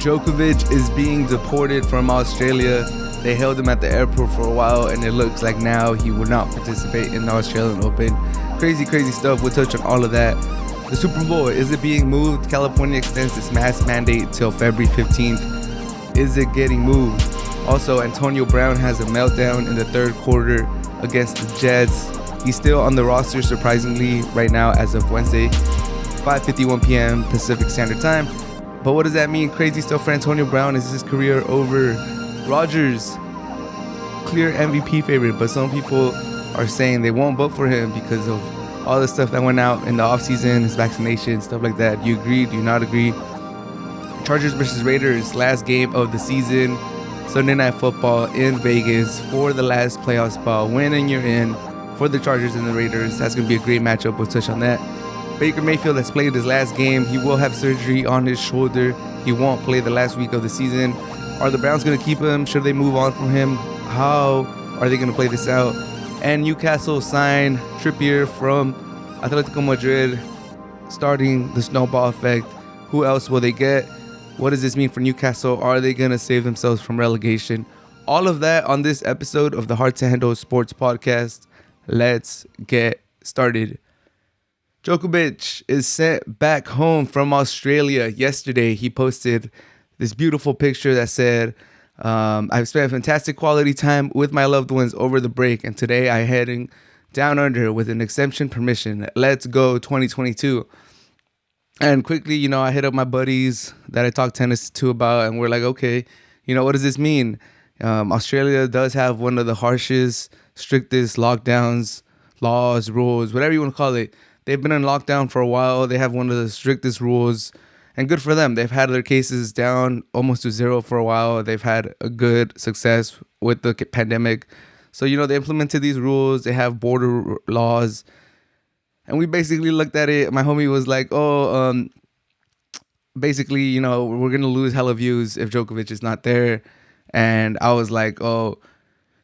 Djokovic is being deported from Australia. They held him at the airport for a while, and it looks like now he will not participate in the Australian Open. Crazy stuff. We'll touch on all of that. The Super Bowl, is it being moved? California extends its mask mandate till February 15th. Is it getting moved? Also, Antonio Brown has a meltdown in the third quarter against the Jets. He's still on the roster, surprisingly, right now as of Wednesday, 5:51 p.m. Pacific Standard Time. But what does that mean? Crazy stuff for Antonio Brown. Is his career over? Rodgers, clear MVP favorite, but some people are saying they won't vote for him because of all the stuff that went out in the offseason, his vaccination, stuff like that. Do you agree? Do you not agree? Chargers versus Raiders, last game of the season. Sunday Night Football in Vegas for the last playoff spot. Win and you're in for the Chargers and the Raiders. That's going to be a great matchup. We'll touch on that. Baker Mayfield has played his last game. He will have surgery on his shoulder. He won't play the last week of the season. Are the Browns going to keep him? Should they move on from him? How are they going to play this out? And Newcastle signed Trippier from Atletico Madrid, starting the snowball effect. Who else will they get? What does this mean for Newcastle? Are they going to save themselves from relegation? All of that on this episode of the Hard to Handle Sports Podcast. Let's get started. Djokovic is sent back home from Australia yesterday. He posted this beautiful picture that said, I've spent fantastic quality time with my loved ones over the break, and today I'm heading down under with an exemption permission. Let's go 2022. And quickly, I hit up my buddies that I talk tennis to about, and we're like, okay, what does this mean? Australia does have one of the harshest, strictest lockdowns, laws, rules, whatever you want to call it. They've been in lockdown for a while. They have one of the strictest rules. And good for them. They've had their cases down almost to zero for a while. They've had a good success with the pandemic. So, they implemented these rules. They have border laws. And we basically looked at it. My homie was like, basically, we're going to lose hella views if Djokovic is not there. And I was like,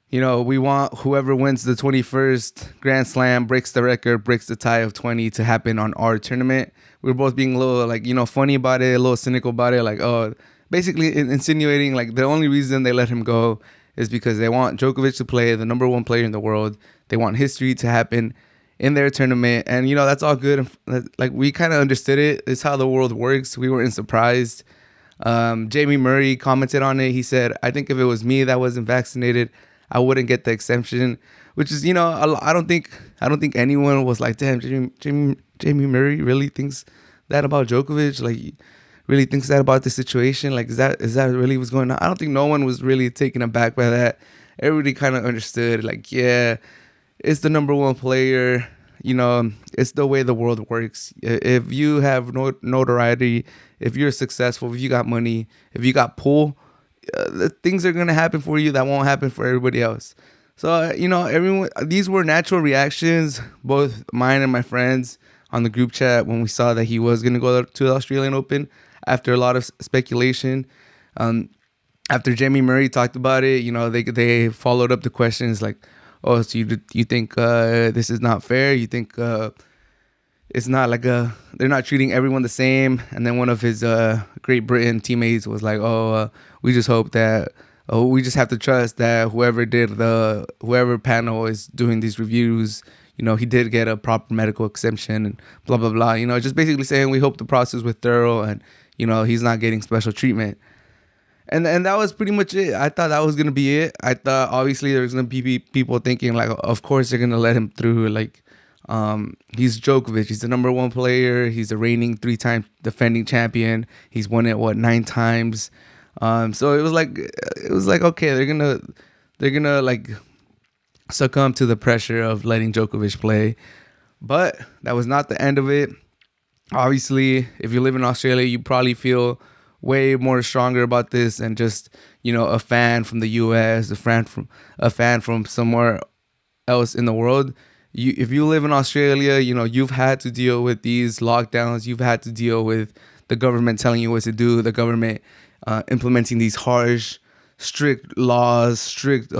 we want whoever wins the 21st Grand Slam, breaks the record, breaks the tie of 20 to happen on our tournament. We were both being a little, funny about it, a little cynical about it. Basically insinuating, the only reason they let him go is because they want Djokovic to play, the number one player in the world. They want history to happen in their tournament. And, that's all good. We kind of understood it. It's how the world works. We weren't surprised. Jamie Murray commented on it. He said, I think if it was me that wasn't vaccinated, I wouldn't get the exemption, which is, I don't think anyone was like, damn, Jamie Murray really thinks that about Djokovic, really thinks that about the situation. Is that really what's going on? I don't think no one was really taken aback by that. Everybody kind of understood, yeah, it's the number one player. It's the way the world works. If you have notoriety, if you're successful, if you got money, if you got pull, things are going to happen for you that won't happen for everybody else. So, everyone, these were natural reactions, both mine and my friends on the group chat when we saw that he was going to go to the Australian Open after a lot of speculation. After Jamie Murray talked about it, they followed up the questions like, oh, so you think this is not fair? You think it's not they're not treating everyone the same? And then one of his Great Britain teammates was like, we just hope that, we just have to trust that whoever panel is doing these reviews, he did get a proper medical exemption and blah, blah, blah. Just basically saying we hope the process was thorough and, he's not getting special treatment. And that was pretty much it. I thought that was going to be it. I thought obviously there's going to be people thinking of course they're going to let him through. He's Djokovic. He's the number one player. He's the reigning 3-time defending champion. He's won it 9 times. So it was like okay, they're gonna succumb to the pressure of letting Djokovic play. But that was not the end of it. Obviously, if you live in Australia, you probably feel way more stronger about this than just, a fan from the US, a fan from somewhere else in the world. If you live in Australia, you've had to deal with these lockdowns. You've had to deal with the government telling you what to do, the government implementing these harsh, strict laws, strict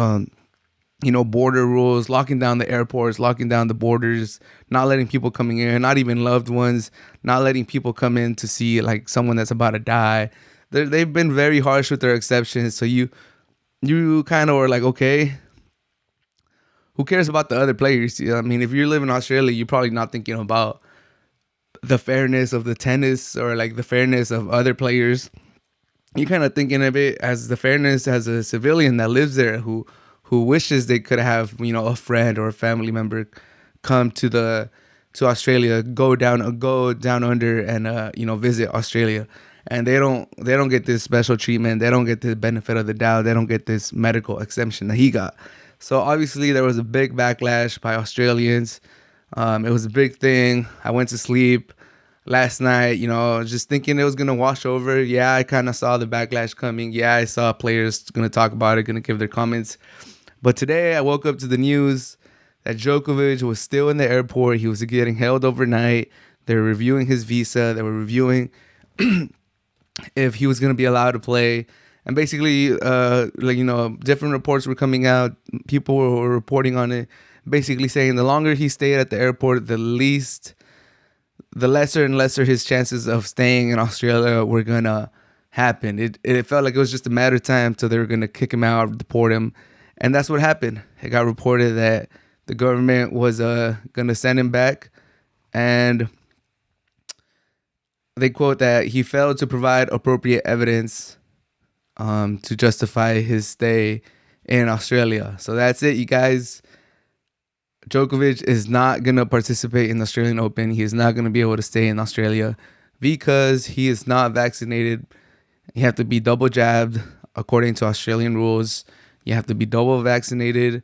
border rules, locking down the airports, locking down the borders, not letting people coming in, not even loved ones, not letting people come in to see someone that's about to die. they've been very harsh with their exceptions. So you kind of are like, okay, who cares about the other players? I mean, if you live in Australia, you're probably not thinking about the fairness of the tennis or like the fairness of other players. You're kind of thinking of it as the fairness as a civilian that lives there who wishes they could have, a friend or a family member come to Australia, go down under and visit Australia. And they don't get this special treatment. They don't get the benefit of the doubt. They don't get this medical exemption that he got. So obviously there was a big backlash by Australians. It was a big thing. I went to sleep last night, just thinking it was going to wash over. Yeah, I kind of saw the backlash coming. Yeah, I saw players going to talk about it, going to give their comments. But today I woke up to the news that Djokovic was still in the airport. He was getting held overnight. They were reviewing his visa. They were reviewing if he was going to be allowed to play. And basically, different reports were coming out. People were reporting on it, basically saying the longer he stayed at the airport, the lesser and lesser his chances of staying in Australia were going to happen. It felt like it was just a matter of time till they were going to kick him out, deport him. And that's what happened. It got reported that the government was going to send him back. And they quote that he failed to provide appropriate evidence to justify his stay in Australia. So that's it, you guys. Djokovic is not going to participate in the Australian Open. He is not going to be able to stay in Australia because he is not vaccinated. You have to be double jabbed according to Australian rules. You have to be double vaccinated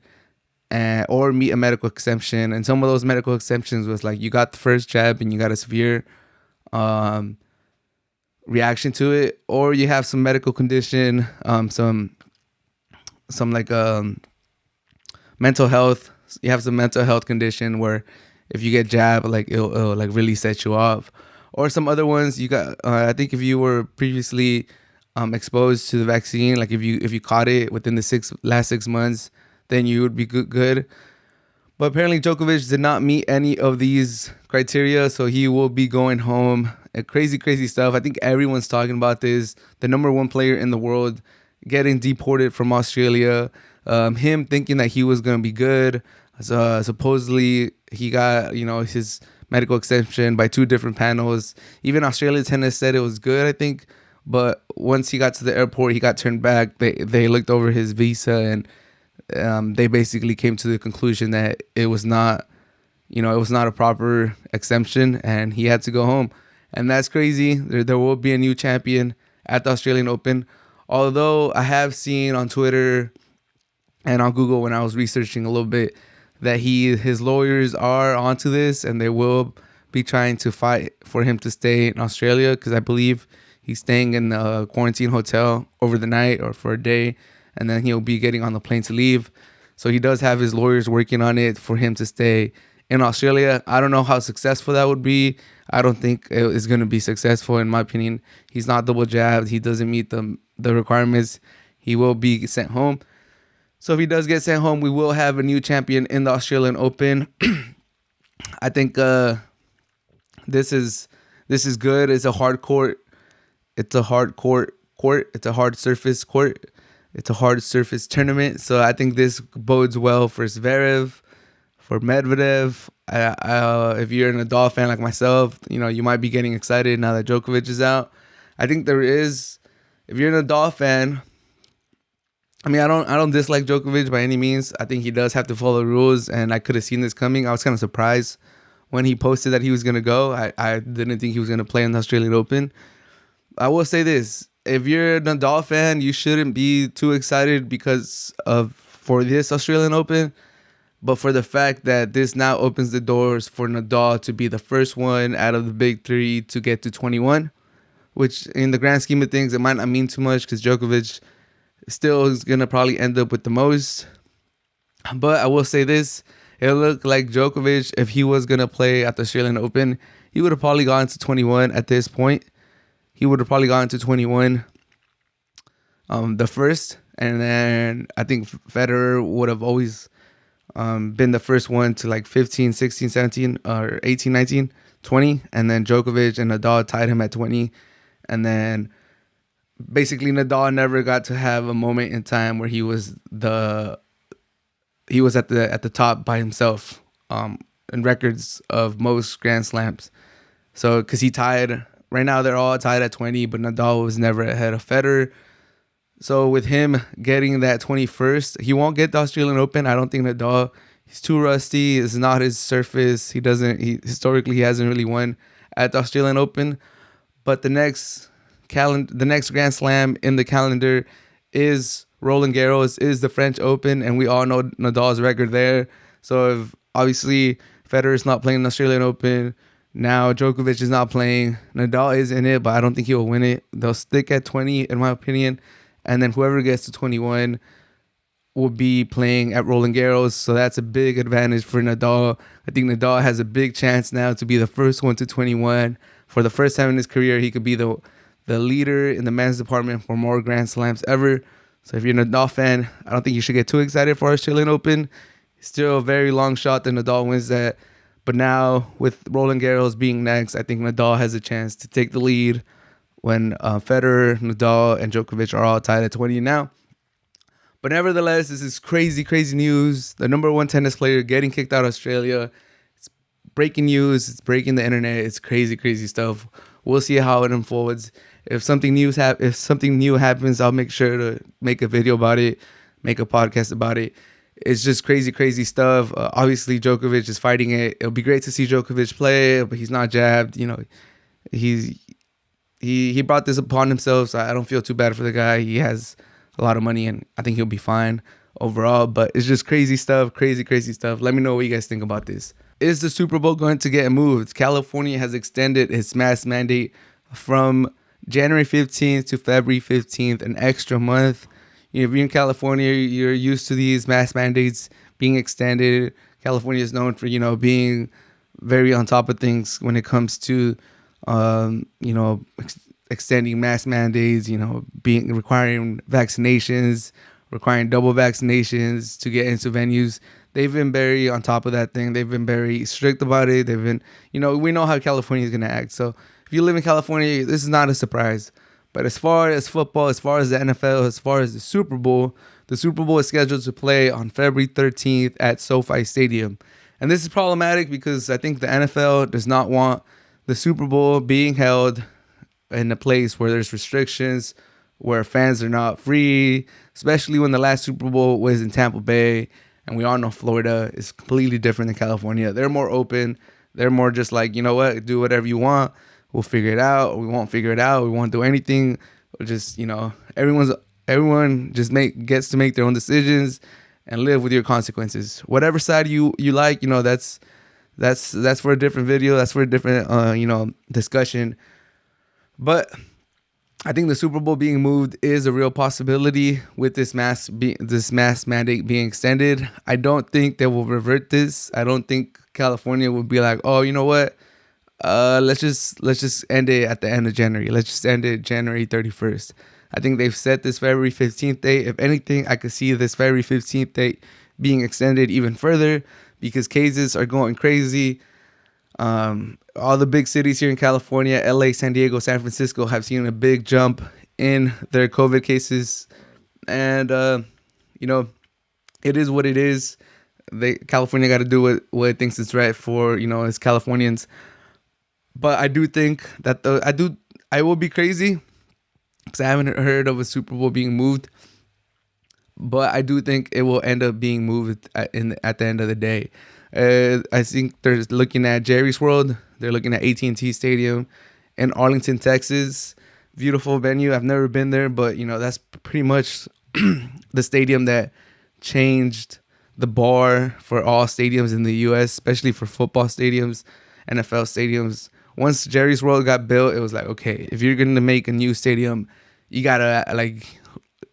or meet a medical exemption. And some of those medical exemptions was like you got the first jab and you got a severe reaction to it, or you have some medical condition, some like mental health. You have some mental health condition where if you get jabbed, like it'll like really set you off. Or some other ones you got. I think if you were previously exposed to the vaccine, like if you caught it within the last 6 months, then you would be good. But apparently Djokovic did not meet any of these criteria, so he will be going home. Crazy stuff. I think everyone's talking about this. The number one player in the world getting deported from Australia. Him thinking that he was going to be good. Supposedly he got, his medical exemption by 2 different panels. Even Australia Tennis said it was good, I think. But once he got to the airport, he got turned back. They looked over his visa and they basically came to the conclusion that it was not, it was not a proper exemption and he had to go home. And that's crazy. There will be a new champion at the Australian Open. Although I have seen on Twitter and on Google when I was researching a little bit that his lawyers are onto this and they will be trying to fight for him to stay in Australia because I believe he's staying in a quarantine hotel over the night or for a day, and then he'll be getting on the plane to leave. So he does have his lawyers working on it for him to stay in Australia. I don't know how successful that would be. I don't think it is going to be successful in my opinion. He's not double jabbed. He doesn't meet the requirements. He will be sent home. So if he does get sent home, we will have a new champion in the Australian Open. I think this is good. It's a hard court. It's a hard court. It's a hard surface court. It's a hard surface tournament. So I think this bodes well for Zverev, for Medvedev. If you're a Nadal fan like myself, you might be getting excited now that Djokovic is out. I think if you're a Nadal fan, I mean, I don't dislike Djokovic by any means. I think he does have to follow the rules, and I could have seen this coming. I was kind of surprised when he posted that he was going to go. I didn't think he was going to play in the Australian Open. I will say this. If you're a Nadal fan, you shouldn't be too excited for this Australian Open, but for the fact that this now opens the doors for Nadal to be the first one out of the big 3 to get to 21, which in the grand scheme of things, it might not mean too much because Djokovic still is going to probably end up with the most. But I will say this. It looked like Djokovic, if he was going to play at the Australian Open, he would have probably gone to 21 at this point. He would have probably gone to 21 the first. And then I think Federer would have always been the first one to like 15, 16, 17, or 18, 19, 20. And then Djokovic and Nadal tied him at 20. And then basically Nadal never got to have a moment in time where he was at the top by himself in records of most Grand Slams. So because he tied right now, they're all tied at 20, but Nadal was never ahead of Federer. So with him getting that 21st, he won't get the Australian Open. I don't think Nadal. He's too rusty. It's not his surface. Historically he hasn't really won at the Australian Open. But the next Grand Slam in the calendar is Roland Garros, is the French Open, and we all know Nadal's record there. So if obviously Federer's not playing the Australian Open, now Djokovic is not playing. Nadal is in it, but I don't think he'll win it. They'll stick at 20, in my opinion, and then whoever gets to 21 will be playing at Roland Garros. So that's a big advantage for Nadal. I think Nadal has a big chance now to be the first one to 21. For the first time in his career, he could be the leader in the men's department for more Grand Slams ever. So if you're a Nadal fan, I don't think you should get too excited for Australian Open. Still a very long shot that Nadal wins that. But now with Roland Garros being next, I think Nadal has a chance to take the lead when Federer, Nadal, and Djokovic are all tied at 20 now. But nevertheless, this is crazy, crazy news. The number one tennis player getting kicked out of Australia. It's breaking news. It's breaking the internet. It's crazy, crazy stuff. We'll see how it unfolds. If something new happens, I'll make sure to make a video about it, make a podcast about it. It's just crazy, crazy stuff. Obviously, Djokovic is fighting it. It'll be great to see Djokovic play, but he's not jabbed. You know, he brought this upon himself, so I don't feel too bad for the guy. He has a lot of money, and I think he'll be fine overall. But it's just crazy stuff, crazy, crazy stuff. Let me know what you guys think about this. Is the Super Bowl going to get moved? California has extended its mask mandate from January 15th to February 15th, an extra month. You know, if you're in California, you're used to these mask mandates being extended. California is known for, being very on top of things when it comes to, extending mask mandates, requiring vaccinations, requiring double vaccinations to get into venues. They've been very on top of that thing. They've been very strict about it. They've been, we know how California is going to act. So if you live in California, this is not a surprise. But as far as football, as far as the NFL, as far as the Super Bowl is scheduled to play on February 13th at SoFi Stadium. And this is problematic because I think the NFL does not want the Super Bowl being held in a place where there's restrictions, where fans are not free, especially when the last Super Bowl was in Tampa Bay. And we all know Florida is completely different than California. They're more open. They're more just like, you know what, do whatever you want. We'll figure it out. Or we won't figure it out. We won't do anything. Or just, everyone just gets to make their own decisions and live with your consequences. Whatever side you like, that's for a different video. That's for a different, discussion. But I think the Super Bowl being moved is a real possibility with this mask mandate being extended. I don't think they will revert this. I don't think California will be like, oh, you know what? Let's just end it at the end of January. Let's just end it January 31st. I think they've set this February 15th date. If anything, I could see this February 15th date being extended even further because cases are going crazy. All the big cities here in California, LA, San Diego, San Francisco have seen a big jump in their COVID cases. And, it is what it is. California got to do what it thinks is right for, as Californians. But I do think that I will be crazy because I haven't heard of a Super Bowl being moved. But I do think it will end up being moved at the end of the day. I think they're looking at Jerry's World. They're looking at AT&T Stadium in Arlington, Texas. Beautiful venue. I've never been there, but that's pretty much the stadium that changed the bar for all stadiums in the U.S., especially for football stadiums, NFL stadiums. Once Jerry's World got built, it was like, okay, if you're going to make a new stadium, you got to,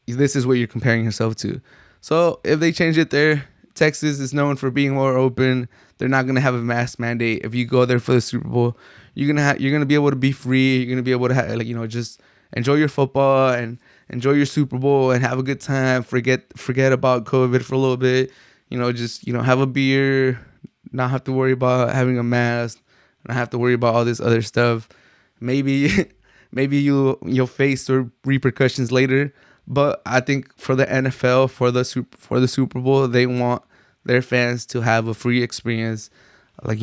this is what you're comparing yourself to. So if they change it there, Texas is known for being more open. They're not going to have a mask mandate. If you go there for the Super Bowl, you're going to be able to be free. You're going to be able to just enjoy your football and enjoy your Super Bowl and have a good time. Forget about COVID for a little bit. Have a beer, not have to worry about having a mask, not have to worry about all this other stuff. Maybe maybe you'll face the repercussions later. But I think for the NFL, for the Super Bowl, they want their fans to have a free experience, like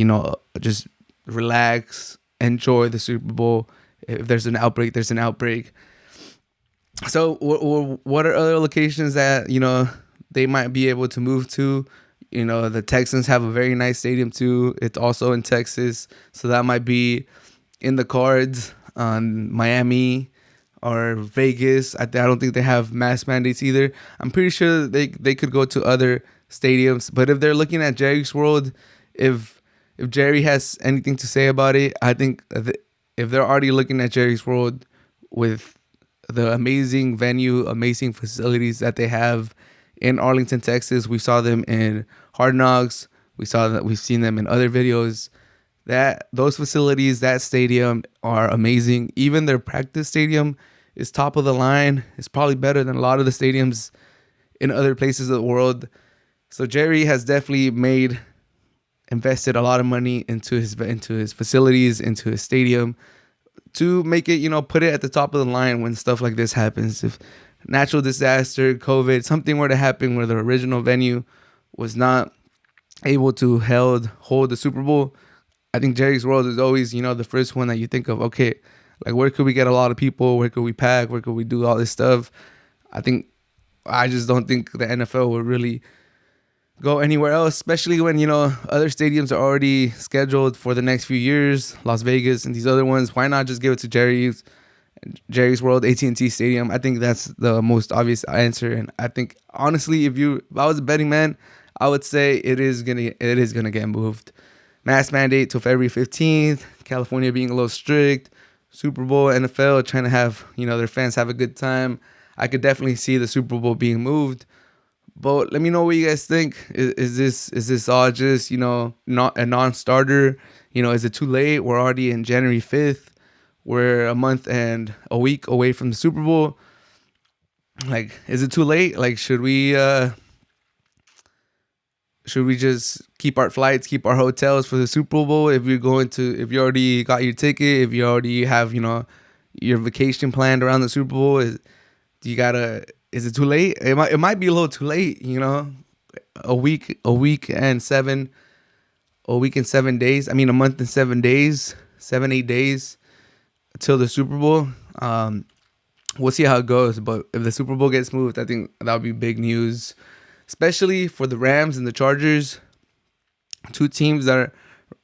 just relax, enjoy the Super Bowl. If there's an outbreak, there's an outbreak. So what are other locations that they might be able to move to? The Texans have a very nice stadium too. It's also in Texas, so that might be in the cards. Miami or Vegas. I don't think they have mask mandates either. I'm pretty sure they could go to other stadiums. But if they're looking at Jerry's World, if Jerry has anything to say about it, I think if they're already looking at Jerry's World with the amazing venue, amazing facilities that they have in Arlington, Texas, we saw them in Hard Knocks. We've seen them in other videos. That those facilities, that stadium are amazing. Even their practice stadium is top of the line. It's probably better than a lot of the stadiums in other places of the world. So Jerry has definitely invested a lot of money into his facilities, into his stadium, to make it, put it at the top of the line when stuff like this happens. If natural disaster, COVID, something were to happen where the original venue was not able to hold the Super Bowl, I think Jerry's World is always, the first one that you think of. Okay, like where could we get a lot of people? Where could we pack? Where could we do all this stuff? I just don't think the NFL would really go anywhere else, especially when, other stadiums are already scheduled for the next few years, Las Vegas and these other ones. Why not just give it to Jerry's World, AT&T Stadium? I think that's the most obvious answer. And I think, honestly, if I was a betting man, I would say it is gonna get moved. Mask mandate till February 15th, California being a little strict, Super Bowl, NFL trying to have, their fans have a good time. I could definitely see the Super Bowl being moved. But let me know what you guys think. Is this all just, not a non-starter? Is it too late? We're already in January 5th. We're a month and a week away from the Super Bowl. Like, is it too late? Like, should we just keep our flights, keep our hotels for the Super Bowl? If you already got your ticket, if you already have, your vacation planned around the Super Bowl, is it too late? It might be a little too late, a week and 7 days. I mean, a month and 7 days, 7-8 days till the Super Bowl. We'll see how it goes. But if the Super Bowl gets moved, I think that would be big news, especially for the Rams and the Chargers, two teams that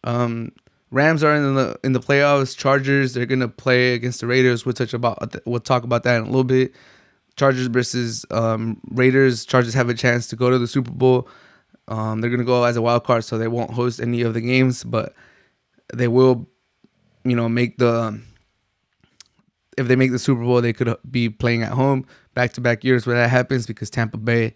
are Rams are in the playoffs. Chargers, they're gonna play against the Raiders. We'll talk about that in a little bit. Chargers versus Raiders. Chargers have a chance to go to the Super Bowl. They're gonna go as a wild card, so they won't host any of the games, but they will, if they make the Super Bowl, they could be playing at home back-to-back years where that happens, because Tampa Bay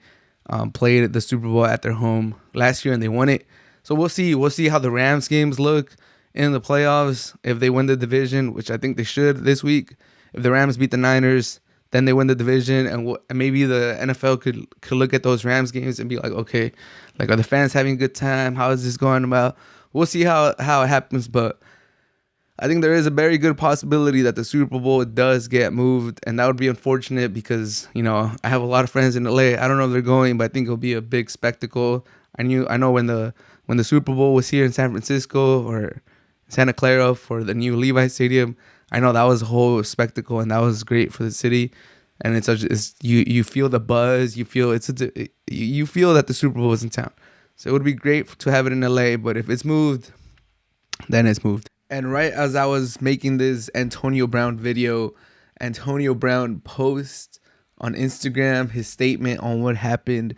played the Super Bowl at their home last year and they won it. So we'll see how the Rams games look in the playoffs. If they win the division, which I think they should this week, if the Rams beat the Niners, then they win the division, and maybe the NFL could look at those Rams games and be like, okay, like, are the fans having a good time? How is this going about? We'll see how it happens, but I think there is a very good possibility that the Super Bowl does get moved, and that would be unfortunate because, I have a lot of friends in LA. I don't know if they're going, but I think it'll be a big spectacle. I know when the Super Bowl was here in San Francisco or Santa Clara for the new Levi Stadium, I know that was a whole spectacle, and that was great for the city. And you feel the buzz, you feel you feel that the Super Bowl is in town. So it would be great to have it in LA, but if it's moved, then it's moved. And right as I was making this Antonio Brown video, Antonio Brown posts on Instagram his statement on what happened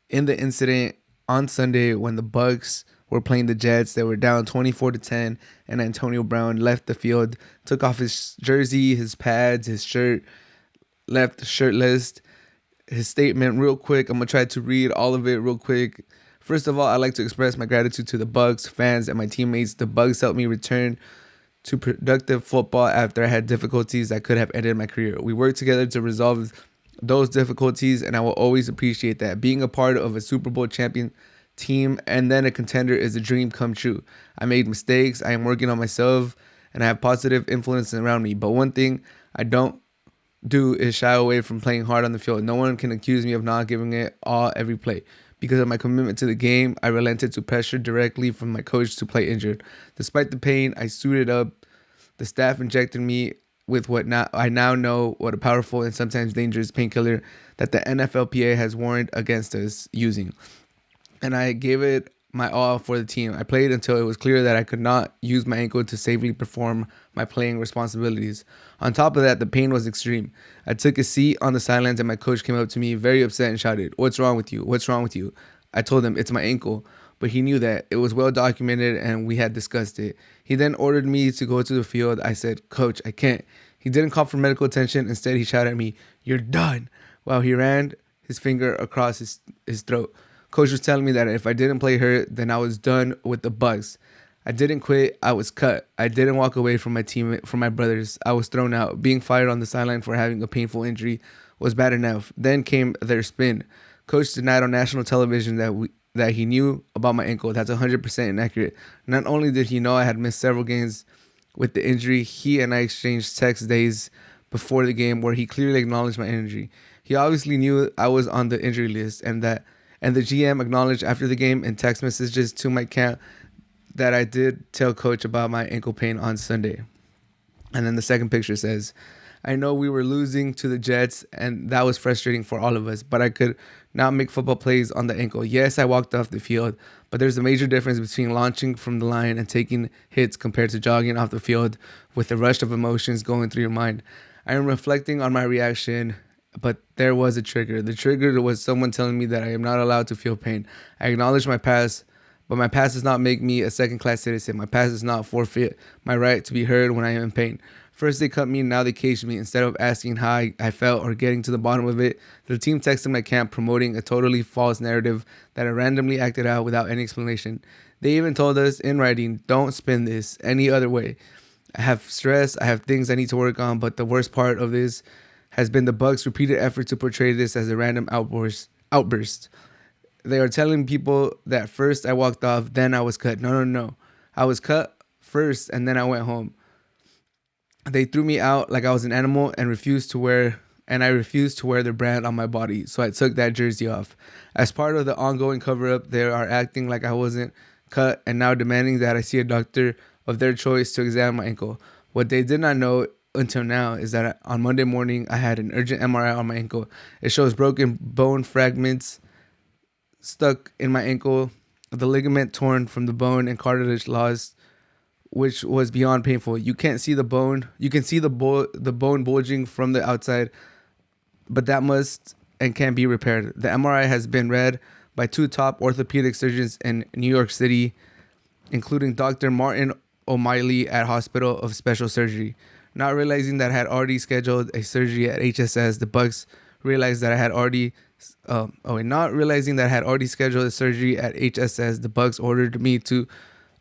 in the incident on Sunday when the Bucs were playing the Jets. They were down 24-10, and Antonio Brown left the field, took off his jersey, his pads, his shirt, left shirtless. His statement real quick. I'm going to try to read all of it real quick. First of all, I'd like to express my gratitude to the Bucs, fans, and my teammates. The Bucs helped me return to productive football after I had difficulties that could have ended my career. We worked together to resolve those difficulties, and I will always appreciate that. Being a part of a Super Bowl champion team and then a contender is a dream come true. I made mistakes. I am working on myself, and I have positive influence around me. But one thing I don't do is shy away from playing hard on the field. No one can accuse me of not giving it all every play. Because of my commitment to the game, I relented to pressure directly from my coach to play injured. Despite the pain, I suited up. The staff injected me with what now I now know what a powerful and sometimes dangerous painkiller that the NFLPA has warned against us using. And I gave it my all for the team. I played until it was clear that I could not use my ankle to safely perform my playing responsibilities. On top of that, the pain was extreme. I took a seat on the sidelines and my coach came up to me very upset and shouted, "What's wrong with you? What's wrong with you?" I told him, "It's my ankle." But he knew that. It was well documented and we had discussed it. He then ordered me to go to the field. I said, "Coach, I can't." He didn't call for medical attention. Instead, he shouted at me, "You're done," while he ran his finger across his throat. Coach was telling me that if I didn't play hurt, then I was done with the Bucs. I didn't quit. I was cut. I didn't walk away from my team, from my brothers. I was thrown out. Being fired on the sideline for having a painful injury was bad enough. Then came their spin. Coach denied on national television that he knew about my ankle. That's 100% inaccurate. Not only did he know I had missed several games with the injury, he and I exchanged text days before the game where he clearly acknowledged my injury. He obviously knew I was on the injury list and the GM acknowledged after the game in text messages to my camp that I did tell coach about my ankle pain on Sunday. And then the second picture says, "I know we were losing to the Jets and that was frustrating for all of us, but I could not make football plays on the ankle. Yes, I walked off the field, but there's a major difference between launching from the line and taking hits compared to jogging off the field with a rush of emotions going through your mind. I am reflecting on my reaction, but there was a trigger. The trigger was someone telling me that I am not allowed to feel pain. I acknowledge my past, but my past does not make me a second-class citizen. My past does not forfeit my right to be heard when I am in pain. First they cut me, now they caged me. Instead of asking how I felt or getting to the bottom of it, the team texted my camp promoting a totally false narrative that I randomly acted out without any explanation. They even told us in writing, don't spin this any other way. I have stress, I have things I need to work on, but the worst part of this has been the Bucs' repeated effort to portray this as a random outburst. They are telling people that first I walked off, then I was cut. No. I was cut first and then I went home. They threw me out like I was an animal and I refused to wear their brand on my body, so I took that jersey off. As part of the ongoing cover-up, they are acting like I wasn't cut and now demanding that I see a doctor of their choice to examine my ankle. What they did not know until now is that on Monday morning, I had an urgent MRI on my ankle. It shows broken bone fragments stuck in my ankle, the ligament torn from the bone and cartilage lost, which was beyond painful. You can't see the bone. You can see the bone bulging from the outside, but that must and can be repaired. The MRI has been read by 2 top orthopedic surgeons in New York City, including Dr. Martin O'Malley at Hospital of Special Surgery. Not realizing that I had already scheduled a surgery at HSS, the Bucs realized that I had already not realizing that I had already scheduled a surgery at HSS, the Bucs ordered me to,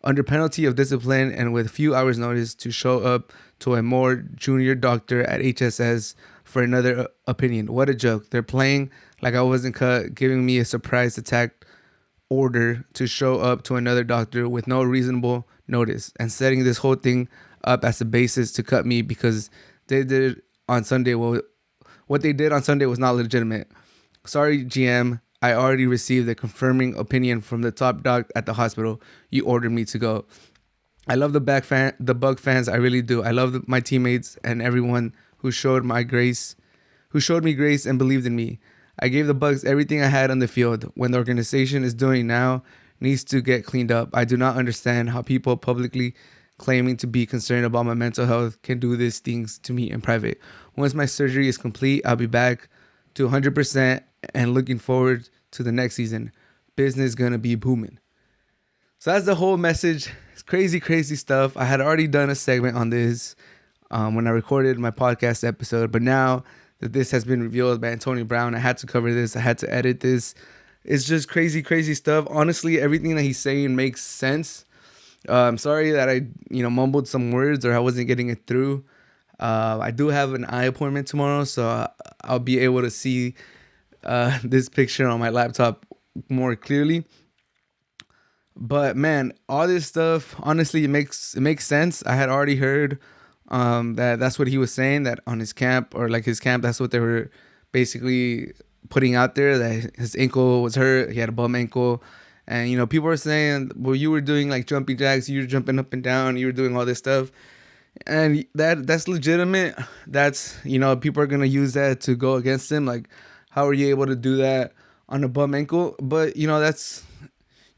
under penalty of discipline and with few hours notice, to show up to a more junior doctor at HSS for another opinion. What a joke. They're playing like I wasn't cut, giving me a surprise attack order to show up to another doctor with no reasonable notice and setting this whole thing up as a basis to cut me because they did on Sunday. Well, what they did on Sunday was not legitimate. Sorry, GM. I already received a confirming opinion from the top doc at the hospital. You ordered me to go. I love the Bug fans. I really do. I love my teammates and everyone who showed me grace and believed in me. I gave the Bugs everything I had on the field. When the organization is doing now needs to get cleaned up. I do not understand how people publicly claiming to be concerned about my mental health can do these things to me in private. Once my surgery is complete, I'll be back to 100% and looking forward to the next season. Business gonna be booming. So that's the whole message. It's crazy stuff. I had already done a segment on this when I recorded my podcast episode, but now that this has been revealed by Antonio Brown, I had to cover this. I had to edit this. It's just crazy stuff. Honestly, everything that he's saying makes sense. I'm sorry that I mumbled some words or I wasn't getting it through. I do have an eye appointment tomorrow, so I'll be able to see this picture on my laptop more clearly. But man, all this stuff, honestly, it makes sense. I had already heard that that's what he was saying, that on his camp, or like his camp, that's what they were basically putting out there, that his ankle was hurt. He had a bum ankle. And people were saying, well, you were doing like jumping jacks, you were jumping up and down, you were doing all this stuff. And that's legitimate. That's people are gonna use that to go against him. Like, how are you able to do that on a bum ankle? But that's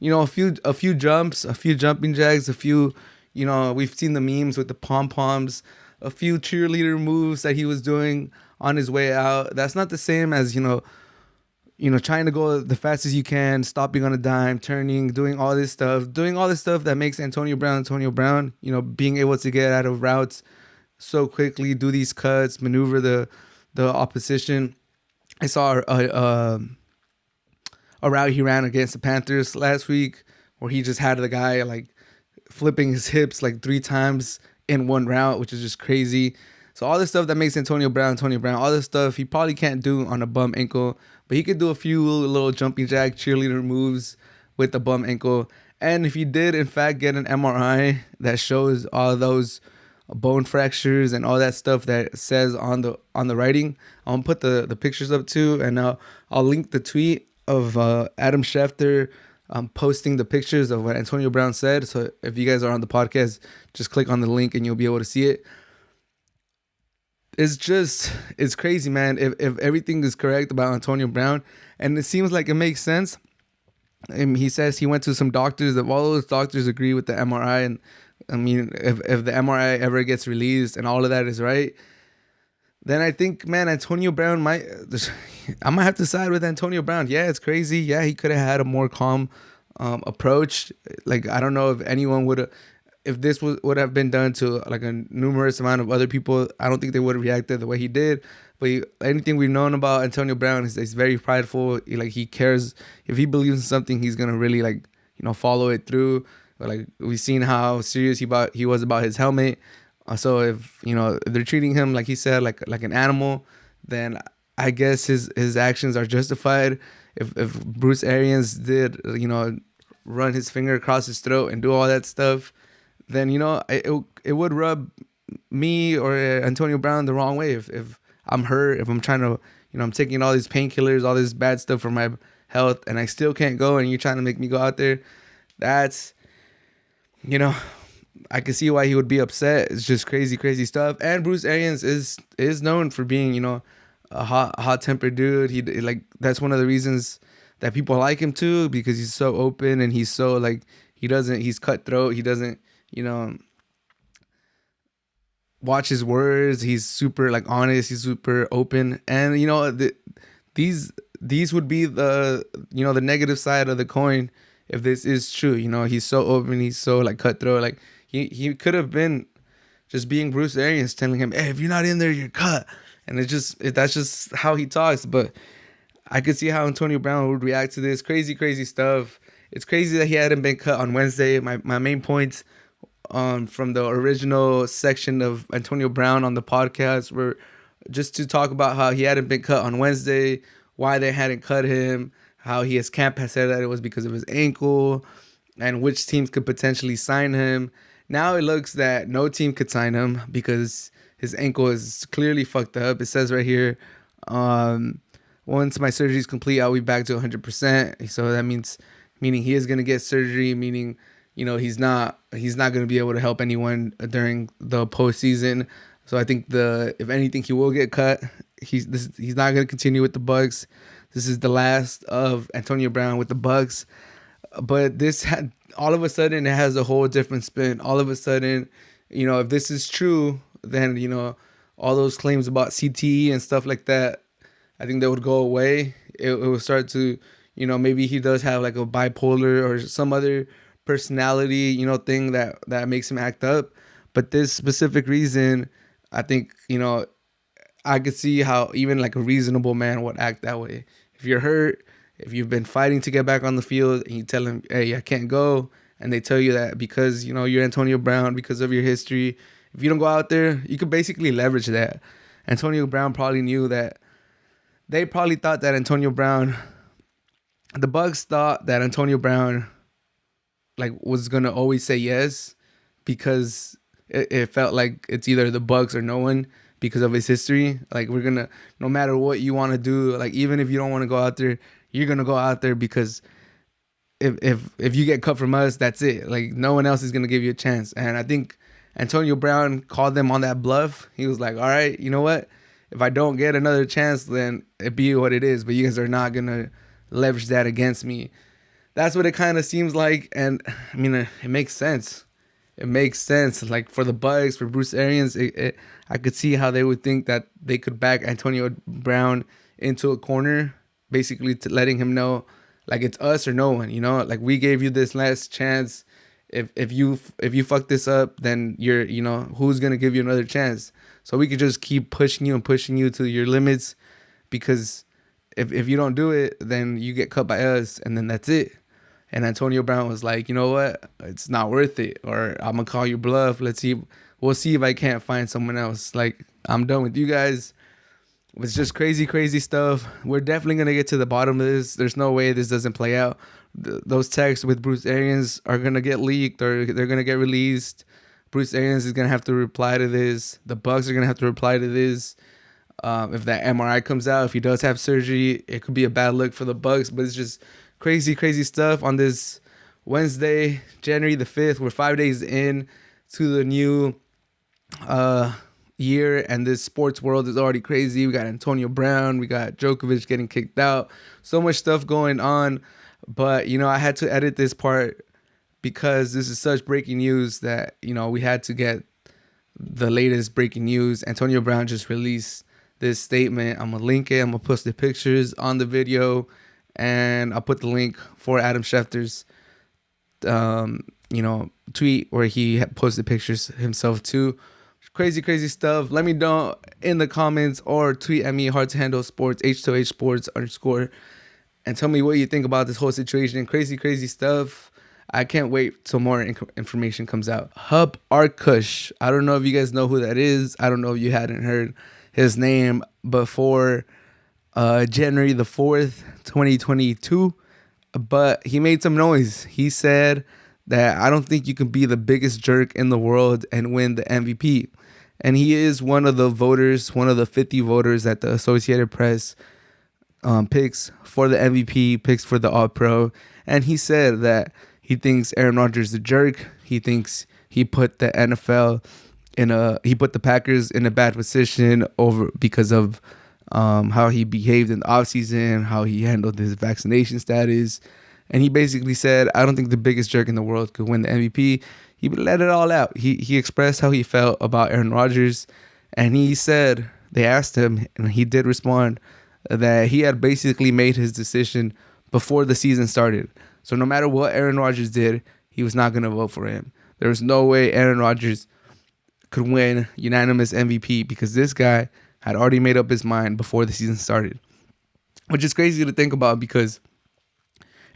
a few jumps, a few jumping jacks, a few we've seen the memes with the pom poms, a few cheerleader moves that he was doing on his way out. That's not the same as trying to go the fastest you can, stopping on a dime, turning, doing all this stuff that makes Antonio Brown, being able to get out of routes so quickly, do these cuts, maneuver the opposition. I saw a route he ran against the Panthers last week where he just had the guy like flipping his hips like 3 times in one route, which is just crazy. So all this stuff that makes Antonio Brown, all this stuff he probably can't do on a bum ankle, but he could do a few little jumping jack cheerleader moves with the bum ankle. And if he did in fact get an MRI that shows all those bone fractures and all that stuff that says on the writing, I'll put the pictures up too, and I'll link the tweet of Adam Schefter posting the pictures of what Antonio Brown said. So if you guys are on the podcast, just click on the link and you'll be able to see it. It's crazy, man. If everything is correct about Antonio Brown, and it seems like it makes sense. And he says he went to some doctors. That all those doctors agree with the MRI, and I mean, if the MRI ever gets released and all of that is right, then I think, man, Antonio Brown might. I might have to side with Antonio Brown. Yeah, it's crazy. Yeah, he could have had a more calm approach. Like, I don't know if anyone would, if this would have been done to like a numerous amount of other people, I don't think they would have reacted the way he did. But anything we've known about Antonio Brown is he's very prideful. He cares. If he believes in something, he's gonna really follow it through. But like, we've seen how serious he was about his helmet. So if they're treating him like he said, like an animal, then I guess his actions are justified. If Bruce Arians did run his finger across his throat and do all that stuff, then it would rub me or Antonio Brown the wrong way. If I'm hurt, if I'm trying to I'm taking all these painkillers, all this bad stuff for my health, and I still can't go, and you're trying to make me go out there, that's I can see why he would be upset. It's just crazy stuff. And Bruce Arians is known for being, a hot tempered dude. He that's one of the reasons that people like him too, because he's so open and he's so he's cutthroat. He doesn't, watch his words. He's super honest. He's super open. And these would be the the negative side of the coin if this is true. He's so open. He's so cutthroat. He could have been just being Bruce Arians, telling him, "Hey, if you're not in there, you're cut." And that's just how he talks. But I could see how Antonio Brown would react to this crazy stuff. It's crazy that he hadn't been cut on Wednesday. My main points from the original section of Antonio Brown on the podcast were just to talk about how he hadn't been cut on Wednesday, why they hadn't cut him, how his camp had said that it was because of his ankle, and which teams could potentially sign him. Now it looks that no team could sign him because his ankle is clearly fucked up. It says right here, once my surgery is complete, I'll be back to 100%. So that meaning he is going to get surgery, meaning, he's not going to be able to help anyone during the postseason. So I think if anything, he will get cut. He's not going to continue with the Bucs. This is the last of Antonio Brown with the Bucs. But all of a sudden, it has a whole different spin. All of a sudden, if this is true, then, all those claims about CTE and stuff like that, I think that would go away. It will start to, maybe he does have a bipolar or some other personality, thing that makes him act up. But this specific reason, I think, I could see how even a reasonable man would act that way. If you're hurt, if you've been fighting to get back on the field and you tell them, hey, I can't go, and they tell you that because, you're Antonio Brown, because of your history, if you don't go out there, you could basically leverage that. Antonio Brown probably knew that. They probably thought that the Bucs thought that Antonio Brown like was gonna always say yes because it felt like it's either the Bucks or no one because of his history. Like we're gonna, no matter what you want to do, like even if you don't want to go out there, you're gonna go out there because if you get cut from us, that's it. Like no one else is gonna give you a chance. And I think Antonio Brown called them on that bluff. He was like, all right, you know what? If I don't get another chance, then it be what it is. But you guys are not gonna leverage that against me. That's what it kind of seems like. And I mean, it makes sense. It makes sense. Like for the Bucks, for Bruce Arians, I could see how they would think that they could back Antonio Brown into a corner, basically to letting him know, like it's us or no one. You know, like we gave you this last chance. If you fuck this up, then who's gonna give you another chance? So we could just keep pushing you and pushing you to your limits, because if you don't do it, then you get cut by us, and then that's it. And Antonio Brown was like, you know what? It's not worth it. Or I'm going to call your bluff. We'll see if I can't find someone else. Like, I'm done with you guys. It's just crazy, crazy stuff. We're definitely going to get to the bottom of this. There's no way this doesn't play out. Those texts with Bruce Arians are going to get leaked, or they're going to get released. Bruce Arians is going to have to reply to this. The Bucks are going to have to reply to this. If that MRI comes out, if he does have surgery, it could be a bad look for the Bucks. But it's just crazy, crazy stuff on this Wednesday, January the 5th. We're 5 days in to the new year, and this sports world is already crazy. We got Antonio Brown, we got Djokovic getting kicked out. So much stuff going on. But, I had to edit this part because this is such breaking news that, we had to get the latest breaking news. Antonio Brown just released this statement. I'm going to link it. I'm going to post the pictures on the video. And I'll put the link for Adam Schefter's, tweet where he posted pictures himself too. Crazy, crazy stuff. Let me know in the comments or tweet at me, Hard to Handle Sports, H2H Sports _ and tell me what you think about this whole situation. Crazy, crazy stuff. I can't wait till more information comes out. Hub Arkush. I don't know if you guys know who that is. I don't know if you hadn't heard his name before January the 4th, 2022, but he made some noise. He said that I don't think you can be the biggest jerk in the world and win the MVP. And he is one of the voters, one of the 50 voters that the Associated Press picks for the MVP, picks for the All-Pro. And he said that he thinks Aaron Rodgers is a jerk. He thinks he put the NFL he put the Packers in a bad position because of how he behaved in the offseason, how he handled his vaccination status. And he basically said, I don't think the biggest jerk in the world could win the MVP. He let it all out. He expressed how he felt about Aaron Rodgers. And he said, they asked him, and he did respond, that he had basically made his decision before the season started. So no matter what Aaron Rodgers did, he was not going to vote for him. There was no way Aaron Rodgers could win unanimous MVP because this guy had already made up his mind before the season started, which is crazy to think about because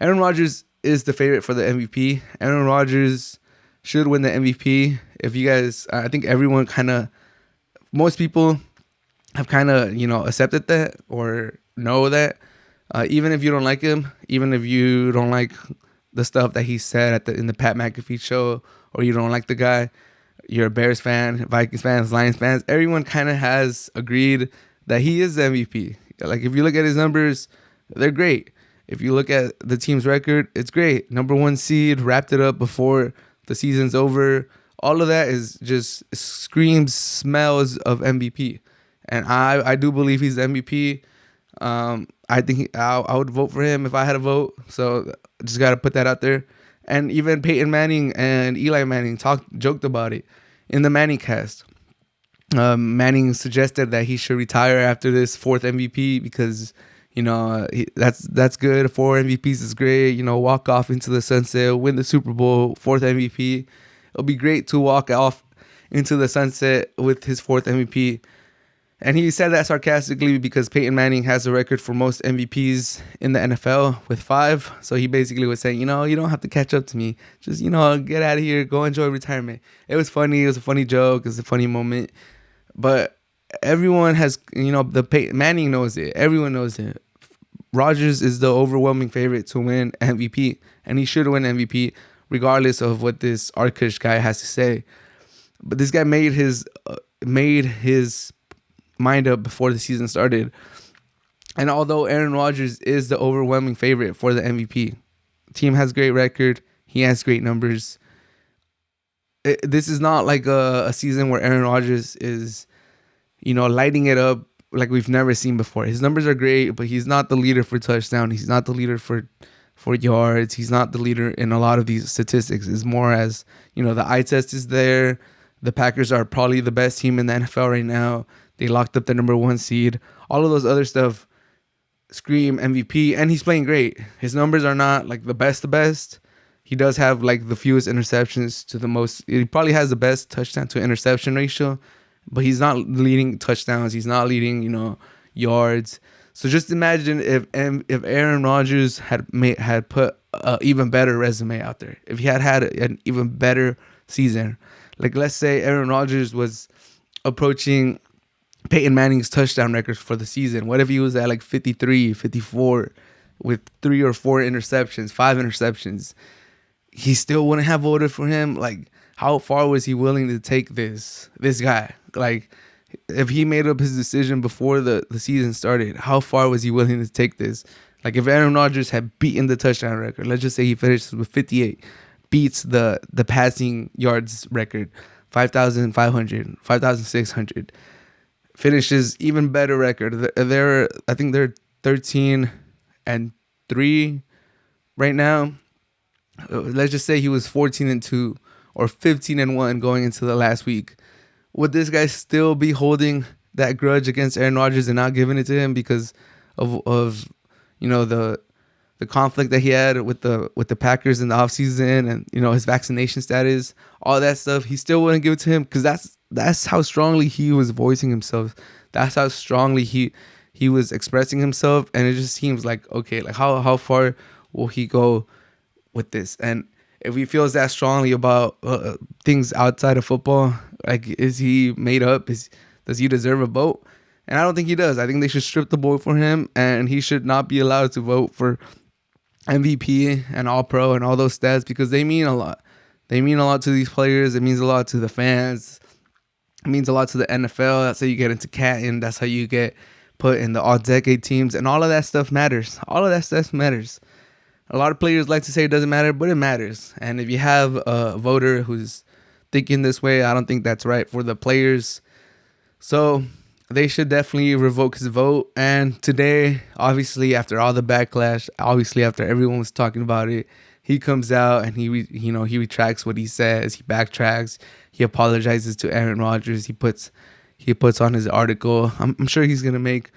Aaron Rodgers is the favorite for the MVP. Aaron Rodgers should win the MVP. If you guys, I think everyone most people have accepted that or know that. Even if you don't like him, even if you don't like the stuff that he said in the Pat McAfee show, or you don't like the guy, you're a Bears fan, Vikings fans, Lions fans, everyone kind of has agreed that he is the MVP. Like, if you look at his numbers, they're great. If you look at the team's record, it's great. Number 1 seed, wrapped it up before the season's over. All of that is just smells of MVP. And I do believe he's the MVP. I think I would vote for him if I had a vote. So I just got to put that out there. And even Peyton Manning and Eli Manning joked about it in the Manning cast. Manning suggested that he should retire after this 4th MVP because, that's good. 4 MVPs is great. Walk off into the sunset, win the Super Bowl, 4th MVP. It'll be great to walk off into the sunset with his 4th MVP. And he said that sarcastically because Peyton Manning has a record for most MVPs in the NFL with 5. So he basically was saying, you don't have to catch up to me. Just, get out of here. Go enjoy retirement. It was funny. It was a funny joke. It was a funny moment. But everyone has, Manning knows it. Everyone knows it. Rodgers is the overwhelming favorite to win MVP. And he should win MVP. regardless of what this Arkush guy has to say. But this guy made his mind up before the season started. And although Aaron Rodgers is the overwhelming favorite for the MVP, team has great record. He has great numbers. This is not like a season where Aaron Rodgers is, lighting it up like we've never seen before. His numbers are great, but he's not the leader for touchdown. He's not the leader for yards. He's not the leader in a lot of these statistics. It's more as, the eye test is there. The Packers are probably the best team in the NFL right now. They locked up the number 1 seed. All of those other stuff scream MVP, and he's playing great. His numbers are not like the best. He does have like the fewest interceptions to the most. He probably has the best touchdown to interception ratio, but he's not leading touchdowns. He's not leading, yards. So just imagine if Aaron Rodgers had put an even better resume out there. If he had an even better season, like let's say Aaron Rodgers was approaching Peyton Manning's touchdown records for the season. What if he was at like 53, 54 with 3 or 4 interceptions, 5 interceptions? He still wouldn't have voted for him. Like, how far was he willing to take this guy? Like, if he made up his decision before the season started, how far was he willing to take this? Like, if Aaron Rodgers had beaten the touchdown record, let's just say he finishes with 58, beats the passing yards record, 5,500, 5,600, finishes even better record. I think they're 13-3 right now. Let's just say he was 14-2 or 15-1 going into the last week. Would this guy still be holding that grudge against Aaron Rodgers and not giving it to him because of the conflict that he had with the Packers in the offseason and his vaccination status, all that stuff? He still wouldn't give it to him because that's how strongly he was voicing himself. That's how strongly he was expressing himself, and it just seems like, okay, like how far will he go with this? And if he feels that strongly about things outside of football, like, is he made up? Does he deserve a vote? And I don't think he does. I think they should strip the boy for him, and he should not be allowed to vote for MVP and All-Pro and all those stats because they mean a lot. They mean a lot to these players. It means a lot to the fans. It means a lot to the NFL. That's how you get into Canton. That's how you get put in the all-decade teams. And all of that stuff matters. All of that stuff matters. A lot of players like to say it doesn't matter, but it matters. And if you have a voter who's thinking this way, I don't think that's right for the players. So they should definitely revoke his vote. And today, obviously, after all the backlash, obviously after everyone was talking about it, he comes out and he retracts what he says. He backtracks. He apologizes to Aaron Rodgers. He puts on his article. I'm sure he's gonna make